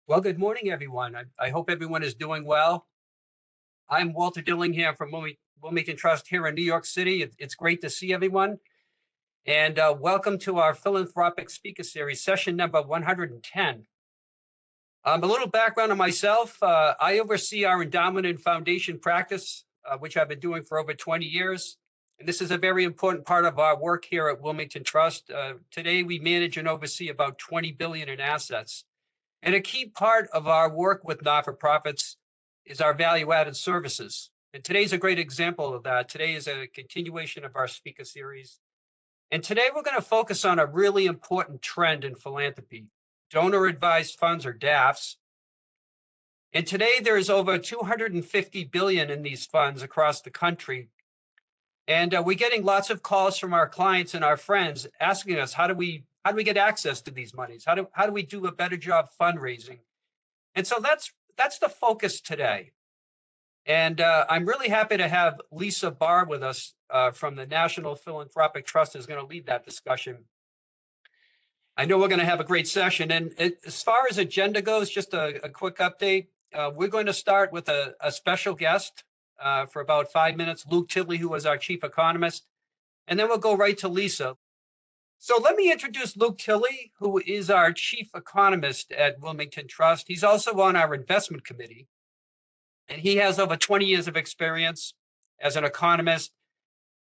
Well, good morning, everyone. I hope everyone is doing well. I'm Walter Dillingham from Wilmington Trust here in New York City. It's great to see everyone. And welcome to our Philanthropic Speaker Series, session number 110. A little background on myself. I oversee our endowment and foundation practice, which I've been doing for over 20 years. And this is a very important part of our work here at Wilmington Trust. Today, we manage and oversee about 20 billion in assets. And a key part of our work with not-for-profits is our value-added services. And today's a great example of that. Today is a continuation of our speaker series. And today we're going to focus on a really important trend in philanthropy, donor-advised funds or DAFs. And today there is over 250 billion in these funds across the country. And we're getting lots of calls from our clients and our friends asking us, how do we get access to these monies? How do we do a better job fundraising? And so that's the focus today. And I'm really happy to have Lisa Barr with us from the National Philanthropic Trust is going to lead that discussion. I know we're going to have a great session. And as far as agenda goes, just a quick update. We're going to start with a special guest for about 5 minutes, Luke Tilley, who is our chief economist. And then we'll go right to Lisa. So let me introduce Luke Tilley, who is our chief economist at Wilmington Trust. He's also on our investment committee, and he has over 20 years of experience as an economist.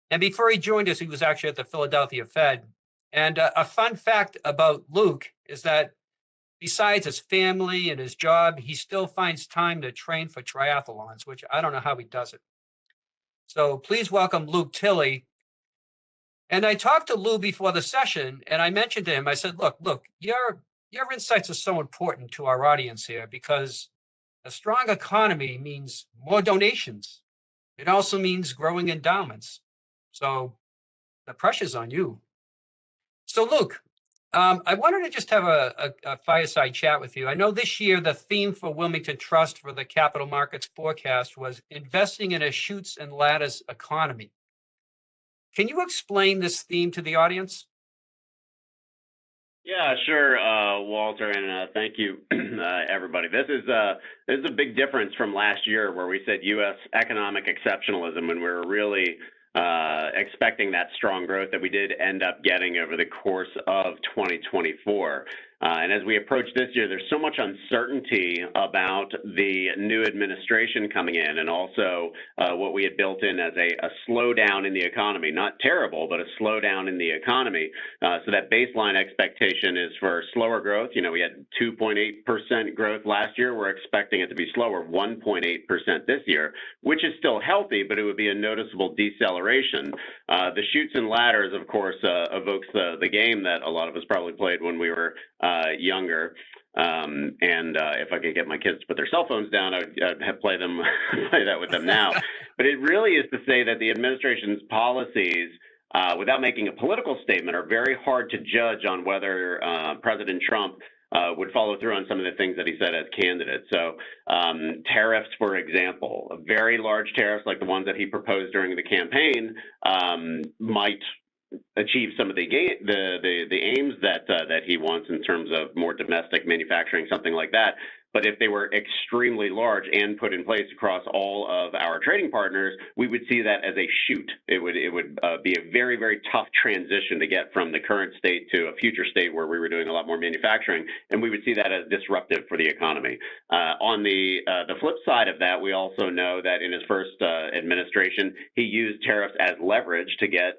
And before he joined us, he was actually at the Philadelphia Fed. And a fun fact about Luke is that besides his family and his job, he still finds time to train for triathlons, which I don't know how he does it. So please welcome Luke Tilley. And I talked to Lou before the session, and I mentioned to him, I said, look, your insights are so important to our audience here because a strong economy means more donations. It also means growing endowments. So the pressure's on you. So Luke, I wanted to just have a fireside chat with you. I know this year the theme for Wilmington Trust for the capital markets forecast was investing in a chutes and ladders economy. Can you explain this theme to the audience? Yeah, sure, Walter, and thank you, everybody. This is a big difference from last year, where we said U.S. economic exceptionalism, and we were really expecting that strong growth that we did end up getting over the course of 2024. And as we approach this year, there's so much uncertainty about the new administration coming in, and also what we had built in as a slowdown in the economy. Not terrible, but a slowdown in the economy. So that baseline expectation is for slower growth. You know, we had 2.8% growth last year. We're expecting it to be slower, 1.8% this year, which is still healthy, but it would be a noticeable deceleration. The chutes and ladders, of course, evokes the game that a lot of us probably played when we were younger. If I could get my kids to put their cell phones down, I would play that with them now. But it really is to say that the administration's policies, without making a political statement, are very hard to judge on whether President Trump would follow through on some of the things that he said as candidate. So tariffs, for example, very large tariffs like the ones that he proposed during the campaign might achieve some of the aims that he wants in terms of more domestic manufacturing, something like that. But if they were extremely large and put in place across all of our trading partners, we would see that as a chute. It would be a very, very tough transition to get from the current state to a future state where we were doing a lot more manufacturing, and we would see that as disruptive for the economy. On the flip side of that, we also know that in his first administration, he used tariffs as leverage to get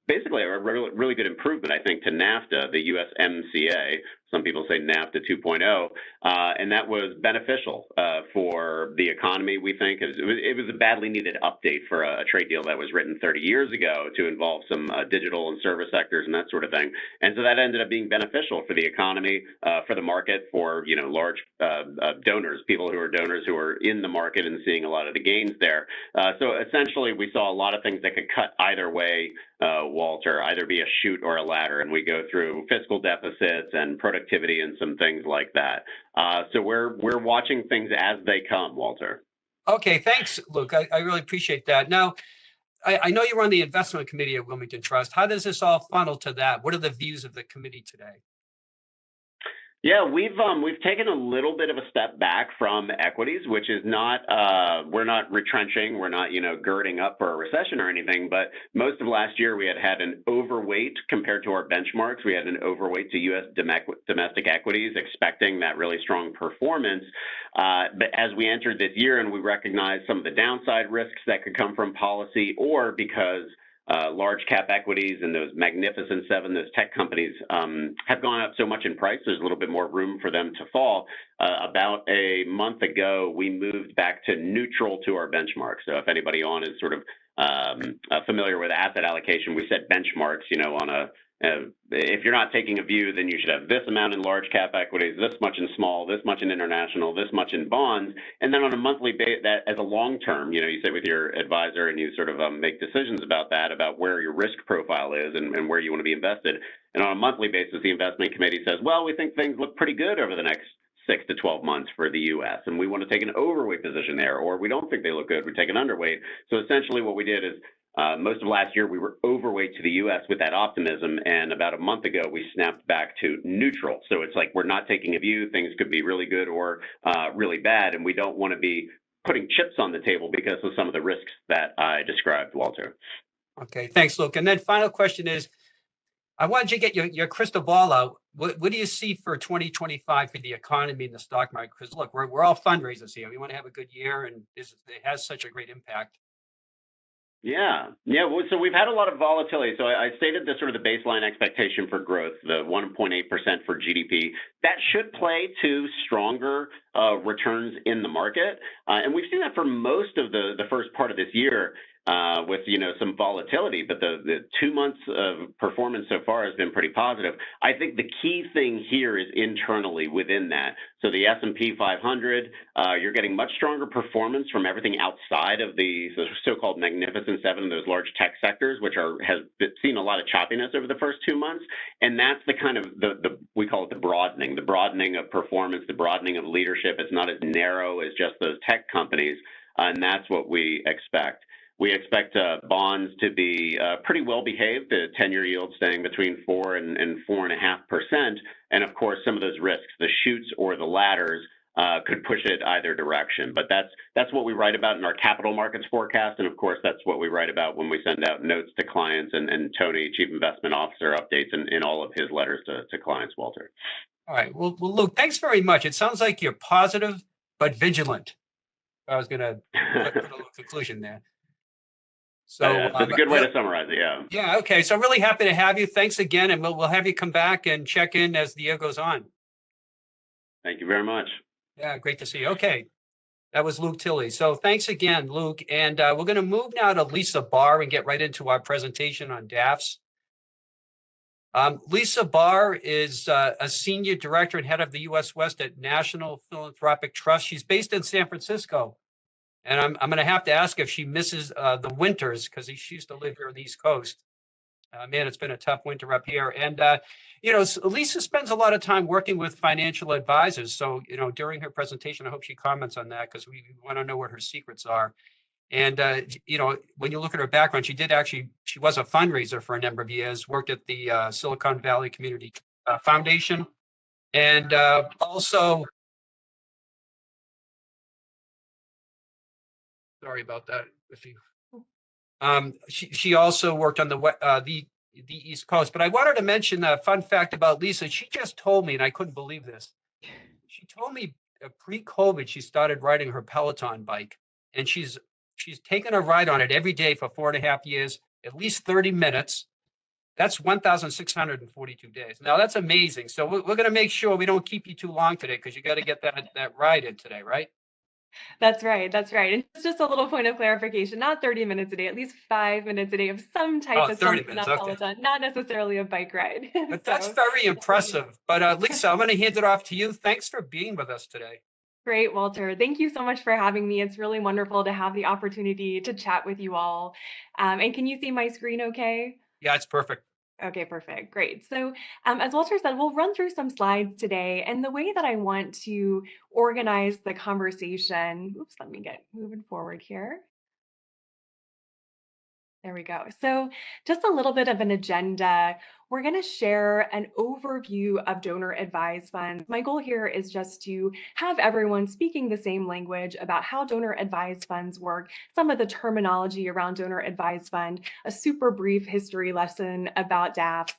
basically a really good improvement, I think, to NAFTA, the USMCA. Some people say NAFTA 2.0, and that was beneficial for the economy, we think. It was a badly needed update for a trade deal that was written 30 years ago to involve some digital and service sectors and that sort of thing. And so that ended up being beneficial for the economy, for the market, for large donors, people who are donors who are in the market and seeing a lot of the gains there. So essentially, we saw a lot of things that could cut either way, Walter, either be a chute or a ladder, and we go through fiscal deficits and productivity and some things like that. So we're watching things as they come, Walter. Okay, thanks, Luke. I really appreciate that. Now, I know you're on the investment committee at Wilmington Trust. How does this all funnel to that? What are the views of the committee today? Yeah, we've taken a little bit of a step back from equities, which is not we're not retrenching, we're not girding up for a recession or anything. But most of last year we had an overweight compared to our benchmarks. We had an overweight to U.S. domestic equities, expecting that really strong performance. But as we entered this year and we recognized some of the downside risks that could come from policy, or because large cap equities and those magnificent seven, those tech companies have gone up so much in price, there's a little bit more room for them to fall. About a month ago, we moved back to neutral to our benchmark. So if anybody on is sort of familiar with asset allocation, we set benchmarks, on a if you're not taking a view, then you should have this amount in large cap equities, this much in small, this much in international, this much in bonds. And then on a monthly basis, that as a long term, you sit with your advisor and you sort of make decisions about that, about where your risk profile is and where you want to be invested. And on a monthly basis, the investment committee says, well, we think things look pretty good over the next 6 to 12 months for the U.S. and we want to take an overweight position there, or we don't think they look good, we take an underweight. So essentially what we did is most of last year, we were overweight to the U.S. with that optimism, and about a month ago, we snapped back to neutral. So it's like we're not taking a view. Things could be really good or really bad, and we don't want to be putting chips on the table because of some of the risks that I described, Walter. Okay, thanks, Luke. And then final question is, I wanted you to get your crystal ball out. What do you see for 2025 for the economy and the stock market? Because look, we're all fundraisers here. We want to have a good year, and it has such a great impact. Yeah. Well, so we've had a lot of volatility. So I stated the sort of the baseline expectation for growth, the 1.8% for GDP. That should play to stronger returns in the market, and we've seen that for most of the first part of this year. With some volatility, but the 2 months of performance so far has been pretty positive. I think the key thing here is internally within that. So the S&P 500, you're getting much stronger performance from everything outside of the so-called Magnificent Seven, those large tech sectors, which has seen a lot of choppiness over the first 2 months. And that's the kind of we call it the broadening of performance, the broadening of leadership. It's not as narrow as just those tech companies, and that's what we expect. We expect bonds to be pretty well behaved, the 10-year yield staying between 4 and 4.5%. And of course, some of those risks, the chutes or the ladders, could push it either direction. But that's what we write about in our capital markets forecast. And of course, that's what we write about when we send out notes to clients, and Tony, Chief Investment Officer, updates in all of his letters to clients, Walter. All right. Well, Luke, thanks very much. It sounds like you're positive but vigilant. I was going to put a little conclusion there. So that's a good way to summarize it. Yeah. Yeah. Okay. So I'm really happy to have you. Thanks again, and we'll have you come back and check in as the year goes on. Thank you very much. Yeah. Great to see you. Okay. That was Luke Tilley. So thanks again, Luke. And we're going to move now to Lisa Barr and get right into our presentation on DAFs. Lisa Barr is a senior director and head of the U.S. West at National Philanthropic Trust. She's based in San Francisco. And I'm going to have to ask if she misses the winters, because she used to live here on the East Coast. Man, it's been a tough winter up here. And, Lisa spends a lot of time working with financial advisors. So, during her presentation, I hope she comments on that, because we want to know what her secrets are. And, when you look at her background, she was a fundraiser for a number of years, worked at the Silicon Valley Community Foundation, and also... Sorry about that. She also worked on the East Coast. But I wanted to mention a fun fact about Lisa. She just told me, and I couldn't believe this. She told me pre-COVID she started riding her Peloton bike, and she's taken a ride on it every day for 4.5 years, at least 30 minutes. That's 1,642 days. Now that's amazing. So we're going to make sure we don't keep you too long today, because you got to get that ride in today, right? That's right. And just a little point of clarification, not 30 minutes a day, at least 5 minutes a day of some type of 30 minutes, okay. Peloton, not necessarily a bike ride. But that's very impressive. But Lisa, I'm going to hand it off to you. Thanks for being with us today. Great, Walter. Thank you so much for having me. It's really wonderful to have the opportunity to chat with you all. And can you see my screen okay? Yeah, it's perfect. Okay, perfect. Great. So as Walter said, we'll run through some slides today. And the way that I want to organize the conversation, let me get moving forward here. There we go. So just a little bit of an agenda. we're going to share an overview of donor advised funds. My goal here is just to have everyone speaking the same language about how donor advised funds work, some of the terminology around donor advised fund, a super brief history lesson about DAFs.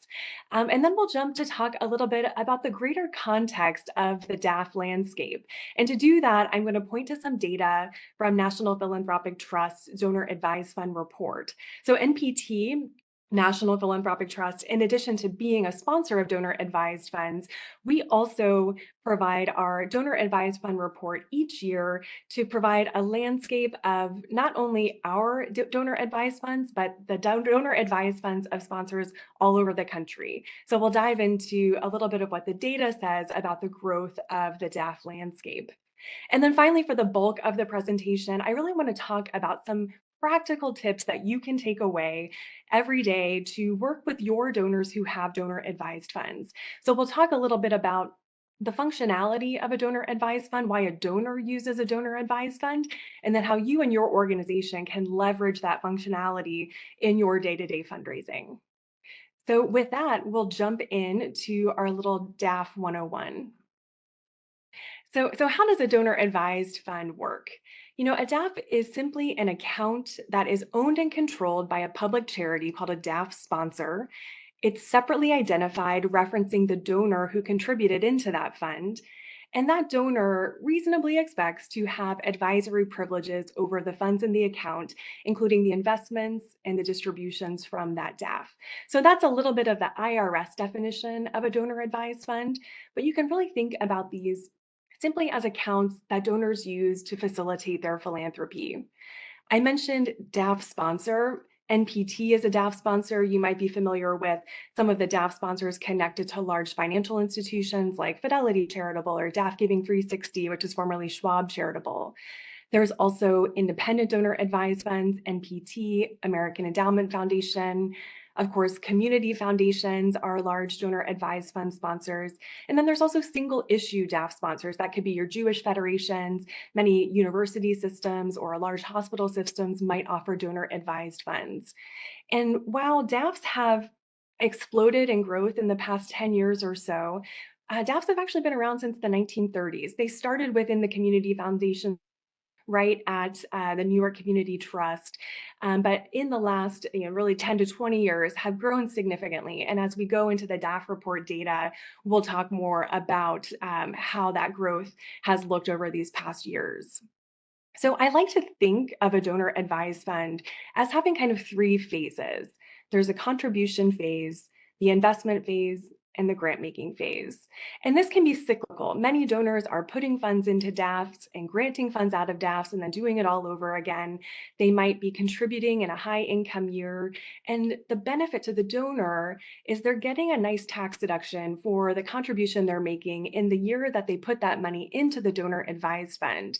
And then we'll jump to talk a little bit about the greater context of the DAF landscape. And to do that, I'm going to point to some data from National Philanthropic Trust's Donor Advised Fund report. So NPT, National Philanthropic Trust, in addition to being a sponsor of donor advised funds, we also provide our donor advised fund report each year to provide a landscape of not only our donor advised funds, but the donor advised funds of sponsors all over the country. So we'll dive into a little bit of what the data says about the growth of the DAF landscape. And then finally, for the bulk of the presentation, I really want to talk about some practical tips that you can take away every day to work with your donors who have donor advised funds. So we'll talk a little bit about the functionality of a donor advised fund, why a donor uses a donor advised fund, and then how you and your organization can leverage that functionality in your day-to-day fundraising. So with that, we'll jump into our little DAF 101. So how does a donor advised fund work? You know, a DAF is simply an account that is owned and controlled by a public charity called a DAF sponsor. It's separately identified, referencing the donor who contributed into that fund. And that donor reasonably expects to have advisory privileges over the funds in the account, including the investments and the distributions from that DAF. So that's a little bit of the IRS definition of a donor advised fund, but you can really think about these simply as accounts that donors use to facilitate their philanthropy. I mentioned DAF sponsor. NPT is a DAF sponsor. You might be familiar with some of the DAF sponsors connected to large financial institutions like Fidelity Charitable or DAF Giving 360, which is formerly Schwab Charitable. There's also independent donor advised funds, NPT, American Endowment Foundation. Of course, community foundations are large donor advised fund sponsors. And then there's also single issue DAF sponsors. That could be your Jewish federations. Many university systems or large hospital systems might offer donor advised funds. And while DAFs have exploded in growth in the past 10 years or so, DAFs have actually been around since the 1930s. They started within the community foundation right at the New York Community Trust. But in the last, really 10 to 20 years have grown significantly. And as we go into the DAF report data, we'll talk more about how that growth has looked over these past years. So I like to think of a donor advised fund as having kind of three phases. There's a contribution phase, the investment phase, and the grant making phase. And this can be cyclical. Many donors are putting funds into DAFs and granting funds out of DAFs and then doing it all over again. They might be contributing in a high income year. And the benefit to the donor is they're getting a nice tax deduction for the contribution they're making in the year that they put that money into the donor advised fund.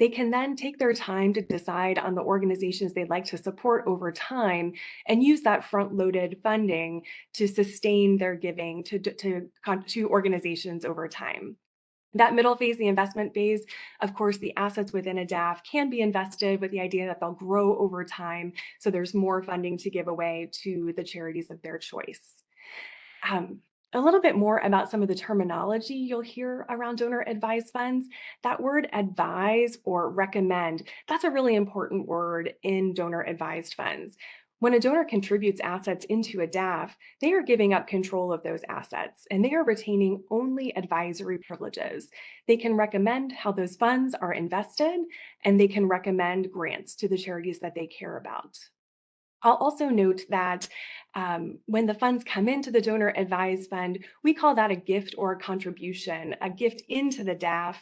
They can then take their time to decide on the organizations they'd like to support over time and use that front-loaded funding to sustain their giving to organizations over time. That middle phase, the investment phase, of course, the assets within a DAF can be invested with the idea that they'll grow over time, so there's more funding to give away to the charities of their choice. A little bit more about some of the terminology you'll hear around donor advised funds. That word advise or recommend, that's a really important word in donor advised funds. When a donor contributes assets into a DAF, they are giving up control of those assets and they are retaining only advisory privileges. They can recommend how those funds are invested and they can recommend grants to the charities that they care about. I'll also note that when the funds come into the donor advised fund, we call that a gift or a contribution, a gift into the DAF.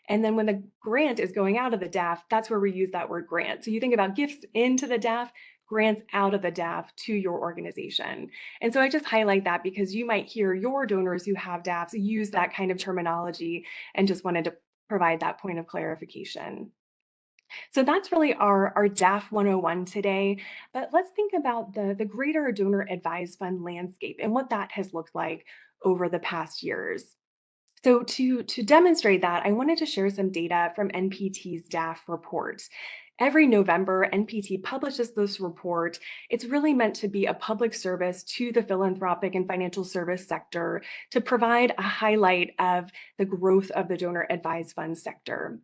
And then when the grant is going out of the DAF, that's where we use that word grant. So you think about gifts into the DAF, grants out of the DAF to your organization. And so I just highlight that because you might hear your donors who have DAFs use that kind of terminology and just wanted to provide that point of clarification. So that's really our DAF 101 today. But let's think about the greater donor advised fund landscape and what that has looked like over the past years. So to demonstrate that, I wanted to share some data from NPT's DAF report. Every November, NPT publishes this report. It's really meant to be a public service to the philanthropic and financial service sector to provide a highlight of the growth of the donor advised fund sector.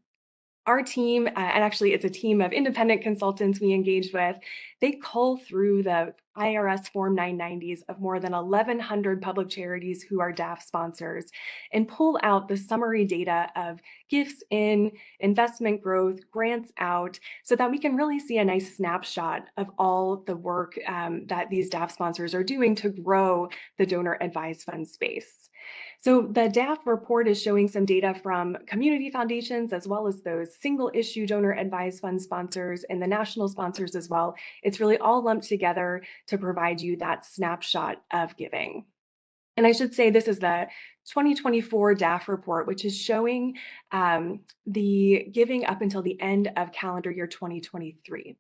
Our team, and actually it's a team of independent consultants we engaged with, they cull through the IRS Form 990s of more than 1,100 public charities who are DAF sponsors and pull out the summary data of gifts in, investment growth, grants out, so that we can really see a nice snapshot of all the work that these DAF sponsors are doing to grow the donor advised fund space. So the DAF report is showing some data from community foundations as well as those single issue donor advised fund sponsors and the national sponsors as well. It's really all lumped together to provide you that snapshot of giving. And I should say this is the 2024 DAF report, which is showing the giving up until the end of calendar year 2023.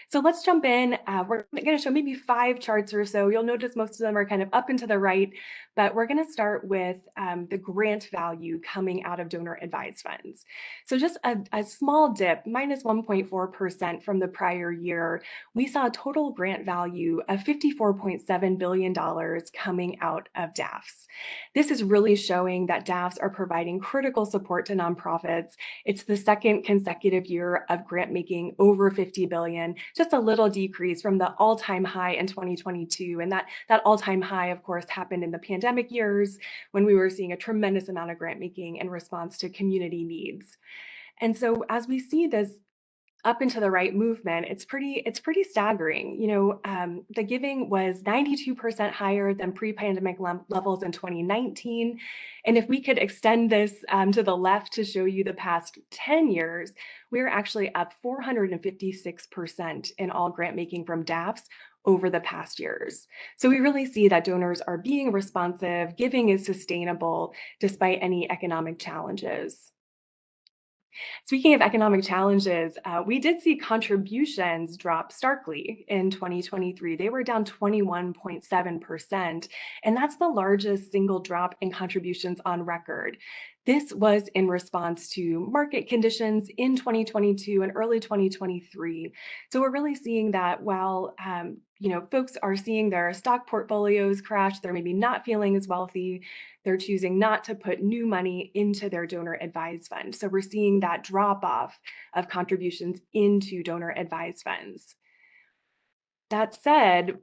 So let's jump in. We're going to show maybe 5 charts or so. You'll notice most of them are kind of up and to the right, but we're going to start with the grant value coming out of donor advised funds. So just a small dip, minus 1.4% from the prior year. We saw a total grant value of $54.7 billion coming out of DAFs. This is really showing that DAFs are providing critical support to nonprofits. It's the second consecutive year of grant making over $50 billion. Just a little decrease from the all-time high in 2022. And that all-time high, of course, happened in the pandemic years when we were seeing a tremendous amount of grant making in response to community needs. And so as we see this up and to the right movement, it's pretty staggering. The giving was 92% higher than pre-pandemic levels in 2019. And if we could extend this to the left to show you the past 10 years, we're actually up 456% in all grant making from DAFs over the past years. So we really see that donors are being responsive, giving is sustainable despite any economic challenges. Speaking of economic challenges, we did see contributions drop starkly in 2023. They were down 21.7%, and that's the largest single drop in contributions on record. This was in response to market conditions in 2022 and early 2023. So we're really seeing that while folks are seeing their stock portfolios crash, they're maybe not feeling as wealthy, they're choosing not to put new money into their donor advised fund. So we're seeing that drop off of contributions into donor advised funds. That said,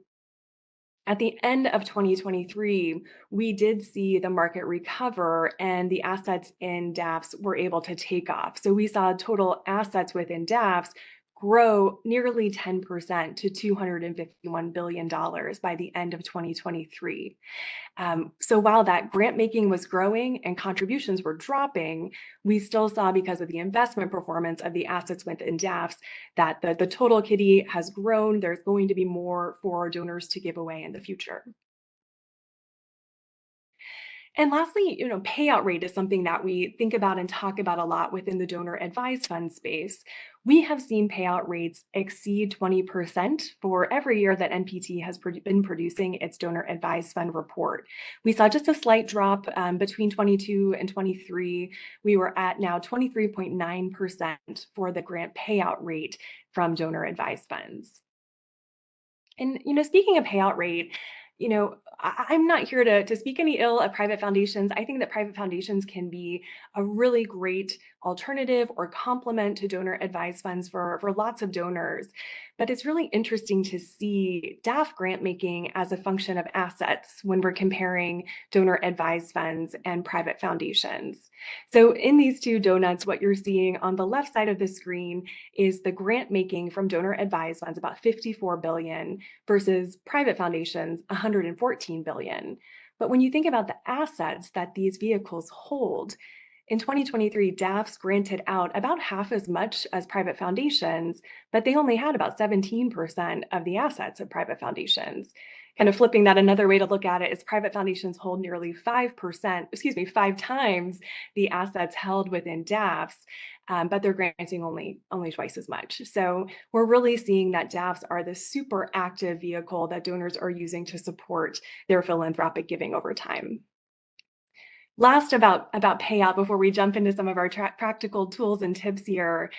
at the end of 2023, we did see the market recover and the assets in DAFs were able to take off. So we saw total assets within DAFs grow nearly 10% to $251 billion by the end of 2023. So while that grant making was growing and contributions were dropping, we still saw, because of the investment performance of the assets within DAFs, that the total kitty has grown. There's going to be more for donors to give away in the future. And lastly, payout rate is something that we think about and talk about a lot within the donor advised fund space. We have seen payout rates exceed 20% for every year that NPT has been producing its donor advised fund report. We saw just a slight drop between 22 and 23. We were at now 23.9% for the grant payout rate from donor advised funds. And, speaking of payout rate, I'm not here to speak any ill of private foundations. I think that private foundations can be a really great alternative or complement to donor advised funds for lots of donors. But it's really interesting to see DAF grant making as a function of assets when we're comparing donor advised funds and private foundations. So in these two donuts, what you're seeing on the left side of the screen is the grant making from donor advised funds, about $54 billion, versus private foundations, $114 billion. But when you think about the assets that these vehicles hold, in 2023, DAFs granted out about half as much as private foundations, but they only had about 17% of the assets of private foundations. Kind of flipping that, another way to look at it is private foundations hold nearly 5 times the assets held within DAFs, but they're granting only twice as much. So we're really seeing that DAFs are the super active vehicle that donors are using to support their philanthropic giving over time. Last about payout before we jump into some of our practical tools and tips here.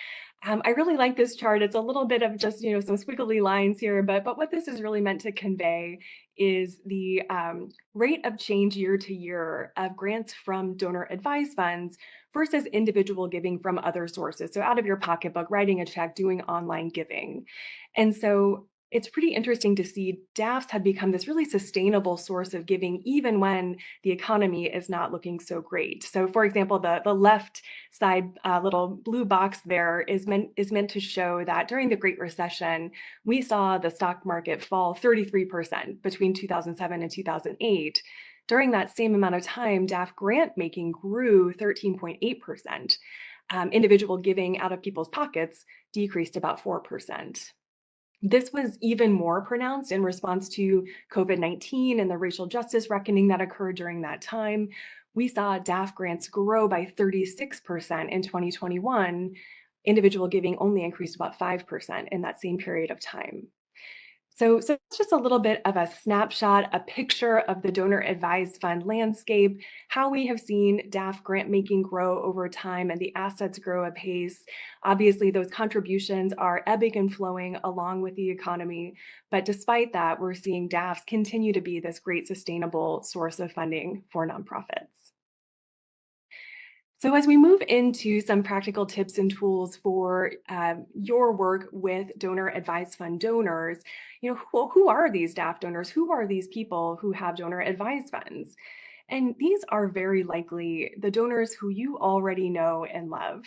I really like this chart. It's a little bit of just, some squiggly lines here, but what this is really meant to convey is the rate of change year to year of grants from donor advised funds versus individual giving from other sources. So out of your pocketbook, writing a check, doing online giving. And so it's pretty interesting to see DAFs have become this really sustainable source of giving, even when the economy is not looking so great. So for example, the left side little blue box there is meant to show that during the Great Recession, we saw the stock market fall 33% between 2007 and 2008. During that same amount of time, DAF grant making grew 13.8%. Individual giving out of people's pockets decreased about 4%. This was even more pronounced in response to COVID-19 and the racial justice reckoning that occurred during that time. We saw DAF grants grow by 36% in 2021. Individual giving only increased about 5% in that same period of time. So it's just a little bit of a snapshot, a picture of the donor advised fund landscape, how we have seen DAF grant making grow over time and the assets grow apace. Obviously, those contributions are ebbing and flowing along with the economy. But despite that, we're seeing DAFs continue to be this great sustainable source of funding for nonprofits. So as we move into some practical tips and tools for your work with donor advised fund donors, who are these DAF donors? Who are these people who have donor advised funds? And these are very likely the donors who you already know and love.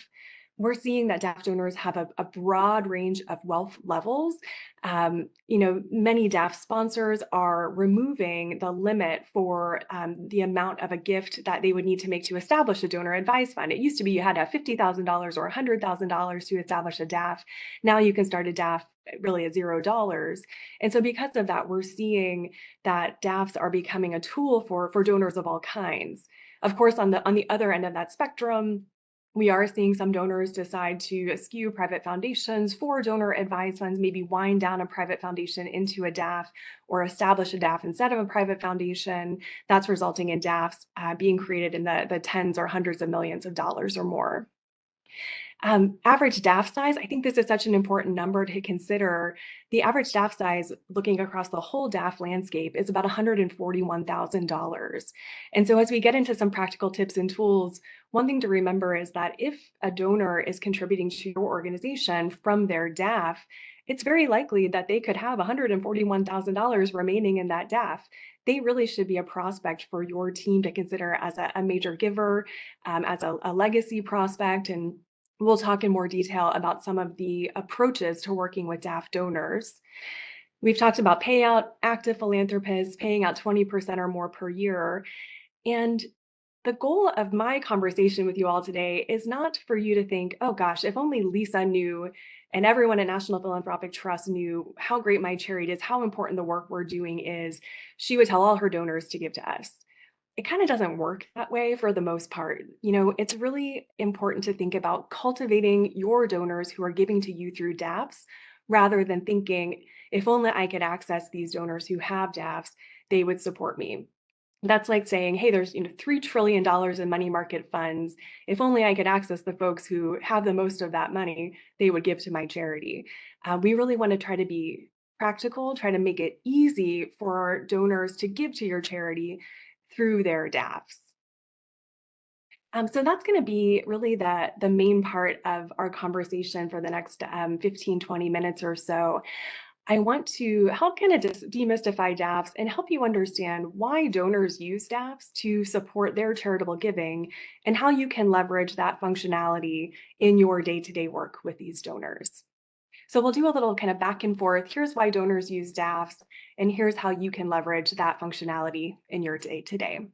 We're seeing that DAF donors have a broad range of wealth levels. Many DAF sponsors are removing the limit for the amount of a gift that they would need to make to establish a donor advised fund. It used to be you had to have $50,000 or $100,000 to establish a DAF. Now you can start a DAF really at $0. And so because of that, we're seeing that DAFs are becoming a tool for donors of all kinds. Of course, on the other end of that spectrum, we are seeing some donors decide to eschew private foundations for donor advised funds, maybe wind down a private foundation into a DAF or establish a DAF instead of a private foundation. That's resulting in DAFs being created in the tens or hundreds of millions of dollars or more. Average DAF size, I think this is such an important number to consider. The average DAF size, looking across the whole DAF landscape, is about $141,000. And so as we get into some practical tips and tools, one thing to remember is that if a donor is contributing to your organization from their DAF, it's very likely that they could have $141,000 remaining in that DAF. They really should be a prospect for your team to consider as a major giver, as a legacy prospect. And we'll talk in more detail about some of the approaches to working with DAF donors. We've talked about payout, active philanthropists paying out 20% or more per year. And the goal of my conversation with you all today is not for you to think, oh gosh, if only Lisa knew and everyone at National Philanthropic Trust knew how great my charity is, how important the work we're doing is, she would tell all her donors to give to us. It kind of doesn't work that way for the most part. It's really important to think about cultivating your donors who are giving to you through DAFs rather than thinking, if only I could access these donors who have DAFs, they would support me. That's like saying, hey, there's $3 trillion in money market funds. If only I could access the folks who have the most of that money, they would give to my charity. We really want to try to be practical, try to make it easy for our donors to give to your charity through their DAFs. So that's going to be really the main part of our conversation for the next 15, 20 minutes or so. I want to help kind of demystify DAFs and help you understand why donors use DAFs to support their charitable giving and how you can leverage that functionality in your day-to-day work with these donors. So we'll do a little kind of back and forth. Here's why donors use DAFs, and here's how you can leverage that functionality in your day-to-day.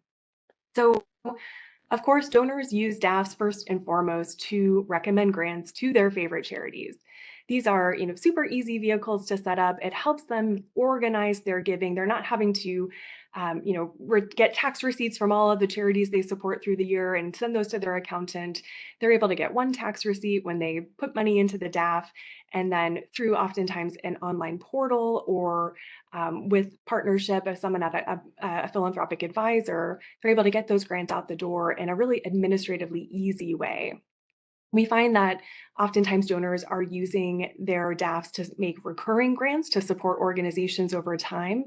So, of course, donors use DAFs first and foremost to recommend grants to their favorite charities. These are, super easy vehicles to set up. It helps them organize their giving. They're not having to, get tax receipts from all of the charities they support through the year and send those to their accountant. They're able to get one tax receipt when they put money into the DAF, and then through oftentimes an online portal or with partnership of someone at a philanthropic advisor, they're able to get those grants out the door in a really administratively easy way. We find that oftentimes donors are using their DAFs to make recurring grants to support organizations over time.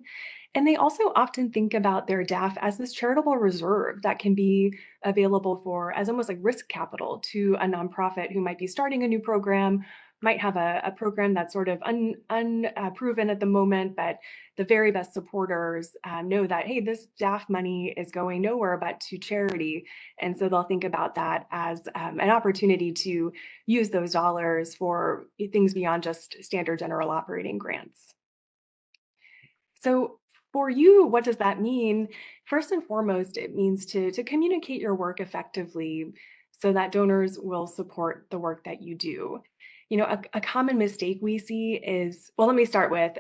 And they also often think about their DAF as this charitable reserve that can be available for as almost like risk capital to a nonprofit who might be starting a new program, might have a program that's sort of unproven at the moment, but the very best supporters know that, hey, this DAF money is going nowhere but to charity. And so they'll think about that as an opportunity to use those dollars for things beyond just standard general operating grants. So for you, what does that mean? First and foremost, it means to communicate your work effectively so that donors will support the work that you do. A common mistake we see is, well, let me start with,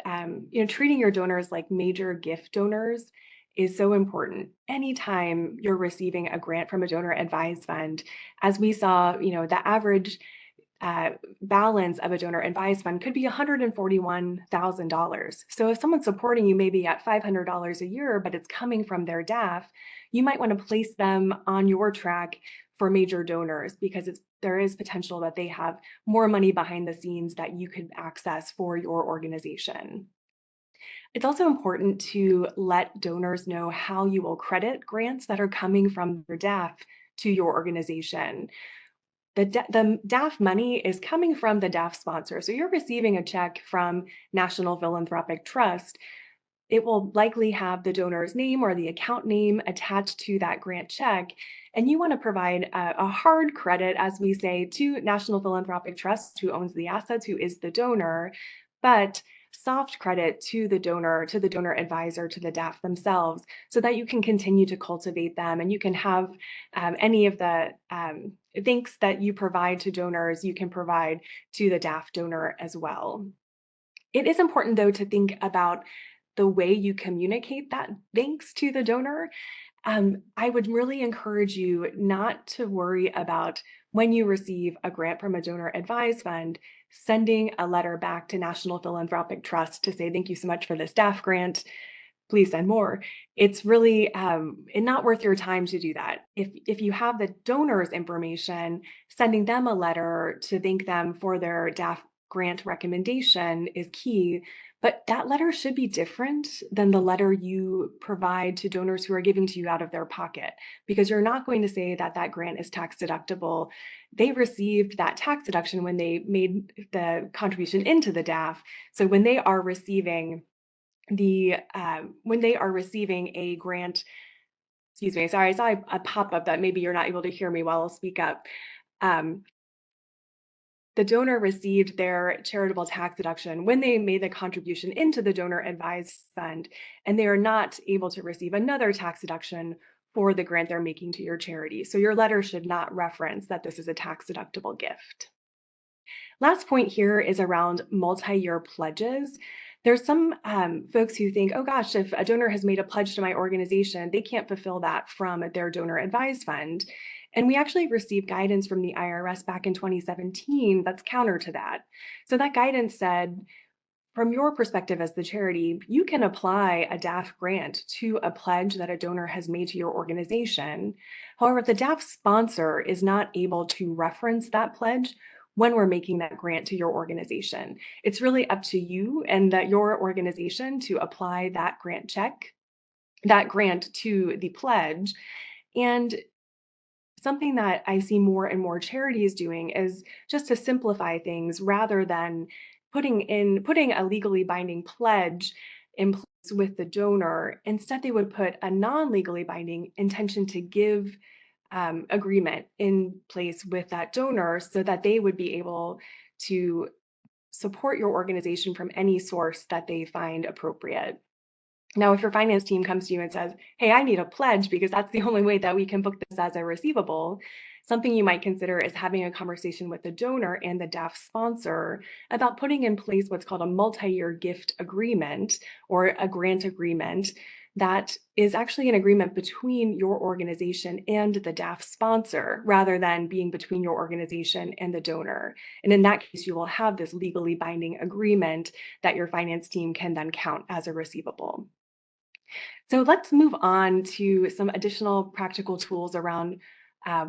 treating your donors like major gift donors is so important. Anytime you're receiving a grant from a donor advised fund, as we saw, the average balance of a donor advised fund could be $141,000. So if someone's supporting you maybe at $500 a year, but it's coming from their DAF, you might want to place them on your track for major donors because there is potential that they have more money behind the scenes that you could access for your organization. It's also important to let donors know how you will credit grants that are coming from your DAF to your organization. The DAF money is coming from the DAF sponsor. So you're receiving a check from National Philanthropic Trust. It will likely have the donor's name or the account name attached to that grant check. And you want to provide a hard credit, as we say, to National Philanthropic Trust, who owns the assets, who is the donor, but soft credit to the donor advisor, to the DAF themselves, so that you can continue to cultivate them and you can have any of the thanks that you provide to donors, you can provide to the DAF donor as well. It is important, though, to think about the way you communicate that thanks to the donor. I would really encourage you not to worry about when you receive a grant from a donor advised fund, sending a letter back to National Philanthropic Trust to say, thank you so much for this DAF grant. Please send more. It's really not worth your time to do that. If you have the donor's information, sending them a letter to thank them for their DAF grant recommendation is key. But that letter should be different than the letter you provide to donors who are giving to you out of their pocket, because you're not going to say that that grant is tax deductible. They received that tax deduction when they made the contribution into the DAF. So when they are receiving a grant, excuse me, sorry, I saw a pop-up that maybe you're not able to hear me while I'll speak up. The donor received their charitable tax deduction when they made the contribution into the donor advised fund, and they are not able to receive another tax deduction for the grant they're making to your charity. So your letter should not reference that this is a tax deductible gift. Last point here is around multi-year pledges. There's some folks who think, oh gosh, if a donor has made a pledge to my organization, they can't fulfill that from their donor advised fund. And we actually received guidance from the IRS back in 2017 that's counter to that. So that guidance said, from your perspective as the charity, you can apply a DAF grant to a pledge that a donor has made to your organization. However, if the DAF sponsor is not able to reference that pledge when we're making that grant to your organization, it's really up to you and your organization to apply that grant to the pledge. And something that I see more and more charities doing is just to simplify things rather than putting a legally binding pledge in place with the donor. Instead, they would put a non-legally binding intention to give agreement in place with that donor so that they would be able to support your organization from any source that they find appropriate. Now, if your finance team comes to you and says, hey, I need a pledge because that's the only way that we can book this as a receivable, something you might consider is having a conversation with the donor and the DAF sponsor about putting in place what's called a multi-year gift agreement or a grant agreement that is actually an agreement between your organization and the DAF sponsor rather than being between your organization and the donor. And in that case, you will have this legally binding agreement that your finance team can then count as a receivable. So let's move on to some additional practical tools around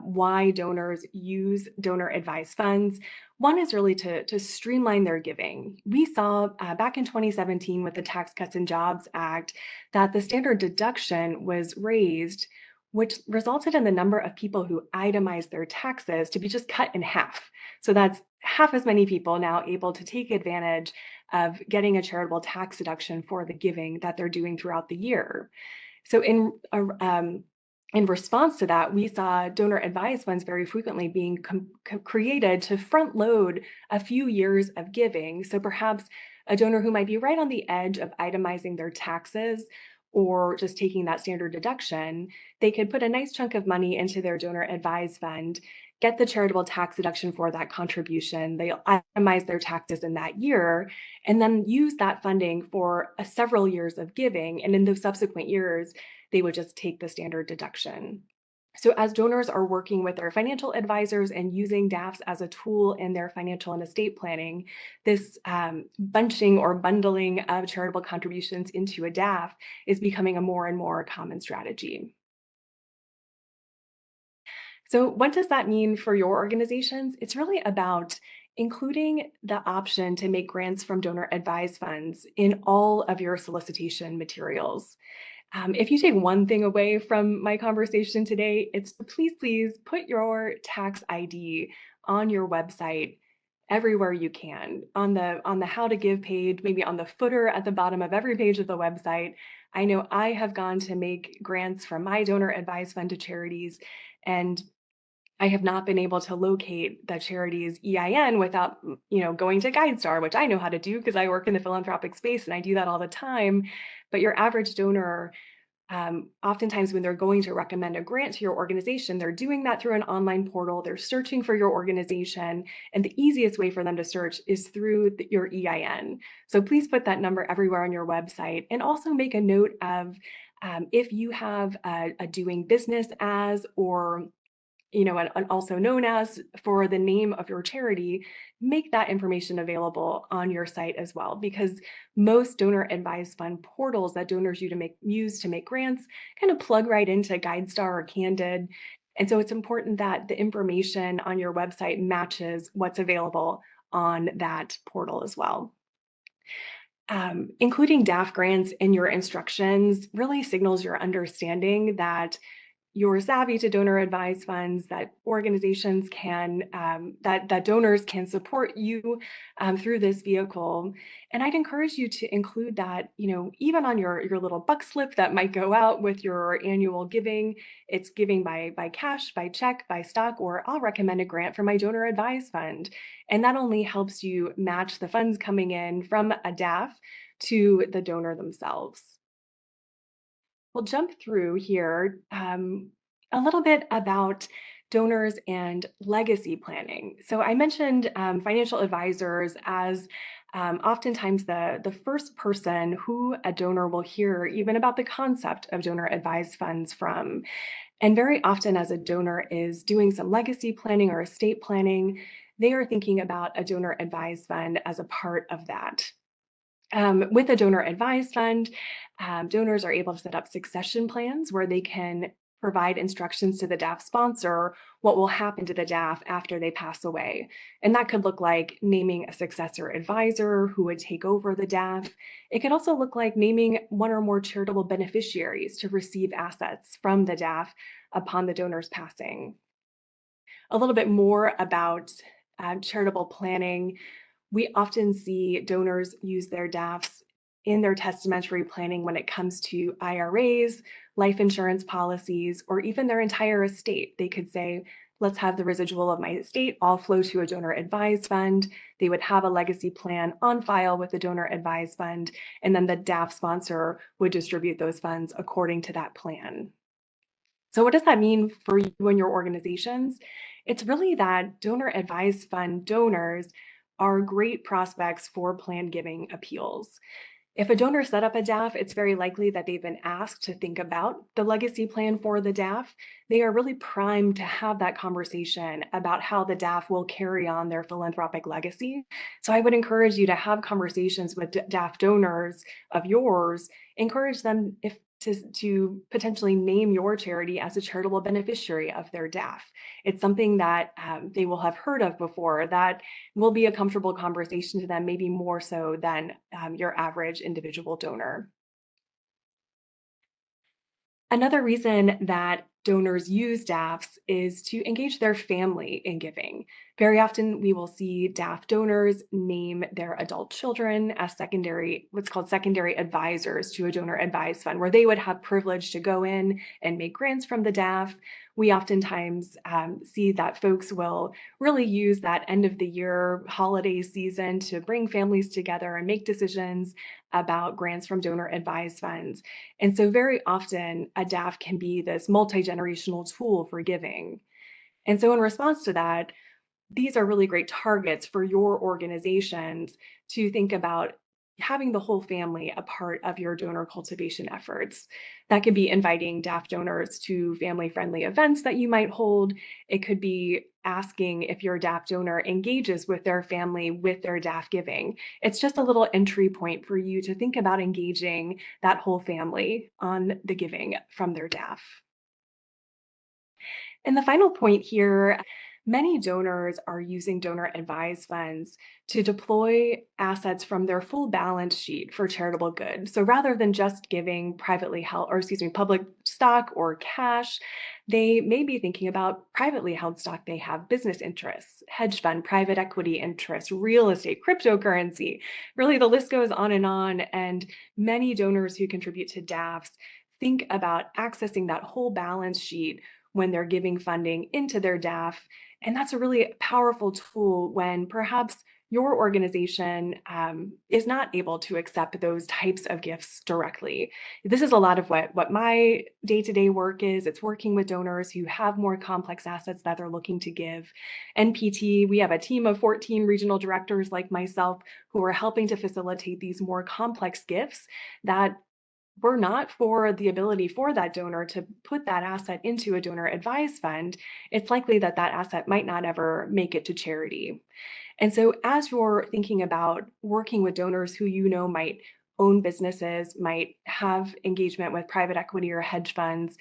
why donors use donor advised funds. One is really to streamline their giving. We saw back in 2017 with the Tax Cuts and Jobs Act that the standard deduction was raised, which resulted in the number of people who itemized their taxes to be just cut in half. So that's half as many people now able to take advantage of getting a charitable tax deduction for the giving that they're doing throughout the year. So in response to that, we saw donor advised funds very frequently being created to front load a few years of giving. So perhaps a donor who might be right on the edge of itemizing their taxes or just taking that standard deduction, they could put a nice chunk of money into their donor advised fund, get the charitable tax deduction for that contribution. They'll itemize their taxes in that year, and then use that funding for several years of giving. And in those subsequent years, they would just take the standard deduction. So as donors are working with their financial advisors and using DAFs as a tool in their financial and estate planning, this bunching or bundling of charitable contributions into a DAF is becoming a more and more common strategy. So what does that mean for your organizations? It's really about including the option to make grants from donor advised funds in all of your solicitation materials. If you take one thing away from my conversation today, it's to please put your tax ID on your website everywhere you can. On the how to give page, maybe on the footer at the bottom of every page of the website. I know I have gone to make grants from my donor advised fund to charities, and I have not been able to locate the charity's EIN without, going to GuideStar, which I know how to do because I work in the philanthropic space and I do that all the time. But your average donor, oftentimes when they're going to recommend a grant to your organization, they're doing that through an online portal. They're searching for your organization, and the easiest way for them to search is through your EIN. So please put that number everywhere on your website, and also make a note of if you have a doing business as, or and also known as for the name of your charity, make that information available on your site as well, because most donor advised fund portals that donors use to make grants kind of plug right into GuideStar or Candid. And so it's important that the information on your website matches what's available on that portal as well. Including DAF grants in your instructions really signals your understanding that you're savvy to donor advised funds, that organizations can, that donors can support you through this vehicle. And I'd encourage you to include that, even on your little buck slip that might go out with your annual giving. It's giving by cash, by check, by stock, or I'll recommend a grant for my donor advised fund. And that only helps you match the funds coming in from a DAF to the donor themselves. We'll jump through here a little bit about donors and legacy planning. So I mentioned financial advisors as oftentimes the first person who a donor will hear even about the concept of donor advised funds from. And very often as a donor is doing some legacy planning or estate planning, they are thinking about a donor advised fund as a part of that. With a donor advised fund, donors are able to set up succession plans where they can provide instructions to the DAF sponsor what will happen to the DAF after they pass away. And that could look like naming a successor advisor who would take over the DAF. It could also look like naming one or more charitable beneficiaries to receive assets from the DAF upon the donor's passing. A little bit more about charitable planning. We often see donors use their DAFs in their testamentary planning when it comes to IRAs, life insurance policies, or even their entire estate. They could say, let's have the residual of my estate all flow to a donor advised fund. They would have a legacy plan on file with the donor advised fund, and then the DAF sponsor would distribute those funds according to that plan. So what does that mean for you and your organizations? It's really that donor advised fund donors are great prospects for planned giving appeals. If a donor set up a DAF, it's very likely that they've been asked to think about the legacy plan for the DAF. They are really primed to have that conversation about how the DAF will carry on their philanthropic legacy. So I would encourage you to have conversations with DAF donors of yours, encourage them to potentially name your charity as a charitable beneficiary of their DAF. It's something that they will have heard of before, that will be a comfortable conversation to them, maybe more so than your average individual donor. Another reason that donors use DAFs is to engage their family in giving. Very often we will see DAF donors name their adult children as what's called secondary advisors to a donor advised fund, where they would have privilege to go in and make grants from the DAF. We oftentimes see that folks will really use that end of the year holiday season to bring families together and make decisions about grants from donor advised funds. And so very often a DAF can be this multi-generational tool for giving. And so in response to that, these are really great targets for your organizations to think about having the whole family a part of your donor cultivation efforts. That could be inviting DAF donors to family-friendly events that you might hold. It could be asking if your DAF donor engages with their family with their DAF giving. It's just a little entry point for you to think about engaging that whole family on the giving from their DAF. And the final point here, many donors are using donor advised funds to deploy assets from their full balance sheet for charitable good. So rather than just giving public stock or cash, they may be thinking about privately held stock. They have business interests, hedge fund, private equity interests, real estate, cryptocurrency. Really, the list goes on. And many donors who contribute to DAFs think about accessing that whole balance sheet when they're giving funding into their DAF. And that's a really powerful tool when perhaps your organization is not able to accept those types of gifts directly. This is a lot of what my day-to-day work is. It's working with donors who have more complex assets that they're looking to give. NPT, we have a team of 14 regional directors like myself who are helping to facilitate these more complex gifts that were not for the ability for that donor to put that asset into a donor advised fund. It's likely that that asset might not ever make it to charity. And so as you're thinking about working with donors who you know might own businesses, might have engagement with private equity or hedge funds,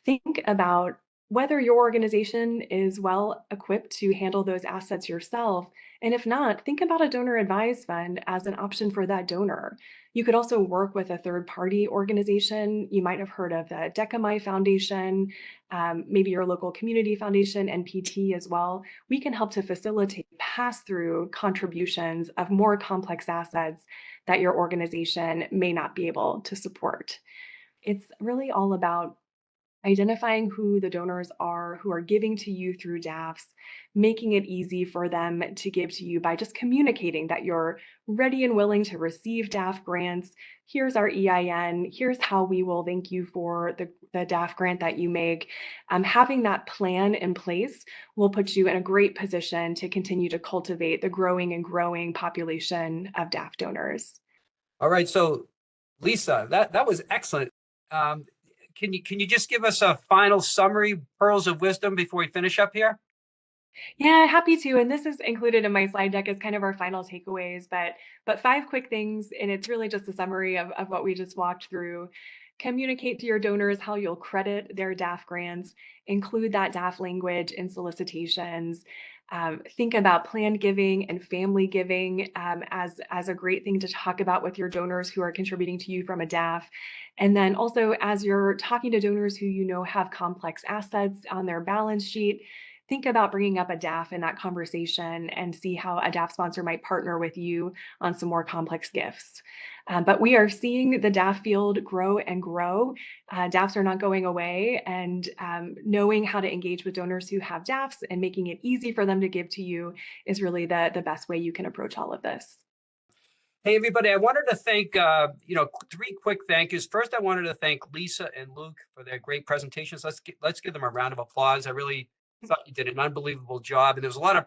think about whether your organization is well equipped to handle those assets yourself. And if not, think about a donor advised fund as an option for that donor. You could also work with a third party organization. You might have heard of the Decamai Foundation, maybe your local community foundation, NPT as well. We can help to facilitate pass-through contributions of more complex assets that your organization may not be able to support. It's really all about identifying who the donors are who are giving to you through DAFs, making it easy for them to give to you by just communicating that you're ready and willing to receive DAF grants. Here's our EIN. Here's how we will thank you for the DAF grant that you make. Having that plan in place will put you in a great position to continue to cultivate the growing population of DAF donors. All right, so Lisa, that was excellent. Can you just give us a final summary, pearls of wisdom before we finish up here? Yeah, happy to. And this is included in my slide deck as kind of our final takeaways, but 5 quick things, and it's really just a summary of what we just walked through. Communicate to your donors how you'll credit their DAF grants, include that DAF language in solicitations. Think about planned giving and family giving as a great thing to talk about with your donors who are contributing to you from a DAF. And then also, as you're talking to donors who you know have complex assets on their balance sheet, think about bringing up a DAF in that conversation and see how a DAF sponsor might partner with you on some more complex gifts. But we are seeing the DAF field grow and grow. DAFs are not going away, and knowing how to engage with donors who have DAFs and making it easy for them to give to you is really the best way you can approach all of this. Hey, everybody, I wanted to thank, 3 quick thank yous. First, I wanted to thank Lisa and Luke for their great presentations. Let's give them a round of applause. I really thought you did an unbelievable job, and there was a lot of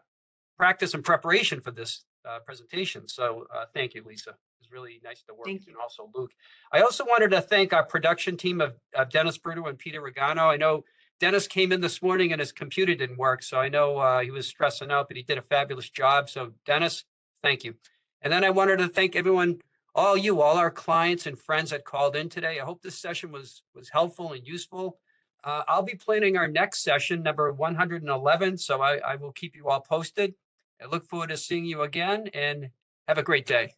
practice and preparation for this presentation. So thank you, Lisa. It was really nice to work with you, and also Luke. I also wanted to thank our production team of Dennis Bruto and Peter Regano. I know Dennis came in this morning and his computer didn't work, so I know he was stressing out, but he did a fabulous job. So Dennis, thank you. And then I wanted to thank everyone all our clients and friends that called in today. I hope this session was helpful and useful. I'll be planning our next session, number 111, so I will keep you all posted. I look forward to seeing you again, and have a great day.